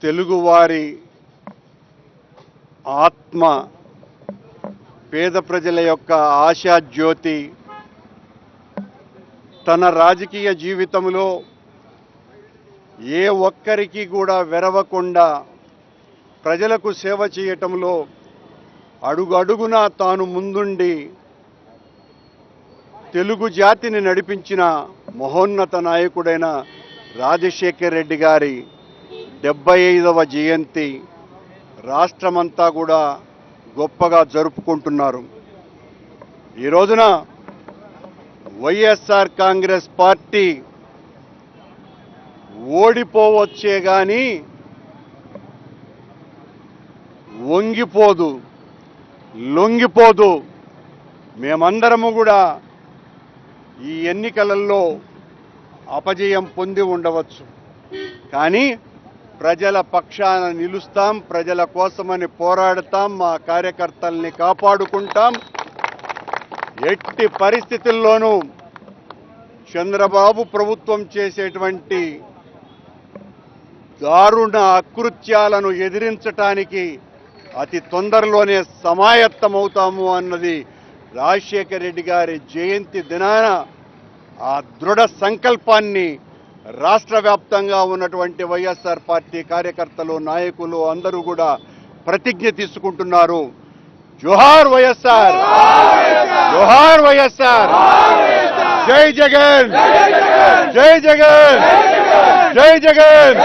తెలుగువారి ఆత్మ పేద ప్రజల యొక్క ఆశా జ్యోతి తన రాజకీయ జీవితంలో ఏ ఒక్కరికి కూడా వెరవకుండా ప్రజలకు సేవ చేయటంలో అడుగడుగునా తాను ముందుండి తెలుగు జాతిని నడిపించిన మహోన్నత నాయకుడైన రాజశేఖర్ రెడ్డి గారి 75వ జయంతి రాష్ట్రమంతా కూడా గొప్పగా జరుపుకుంటున్నారు. ఈ రోజున వైఎస్ఆర్ కాంగ్రెస్ పార్టీ ఓడిపోవచ్చే గాని వంగిపోదు, లొంగిపోదు. మేమందరము కూడా ఈ ఎన్నికలలో అపజయం పొంది ఉండవచ్చు, కానీ ప్రజల పక్షాన నిలుస్తాం, ప్రజల కోసమని పోరాడతాం, మా కార్యకర్తల్ని కాపాడుకుంటాం. ఎట్టి పరిస్థితుల్లోనూ చంద్రబాబు ప్రభుత్వం చేసేటువంటి దారుణ అకృత్యాలను ఎదిరించటానికి అతి తొందరలోనే సమాయత్తమవుతాము అన్నది రాజశేఖర్ రెడ్డి గారి జయంతి దినాన ఆ దృఢ సంకల్పాన్ని రాష్ట్ర వ్యాప్తంగా ఉన్నటువంటి వైఎస్ఆర్ పార్టీ కార్యకర్తలు, నాయకులు అందరూ కూడా ప్రతిజ్ఞ తీసుకుంటున్నారు. జోహార్ వైఎస్ఆర్, జోహార్ వైఎస్ఆర్, జై జగన్, జై జగన్, జై జగన్.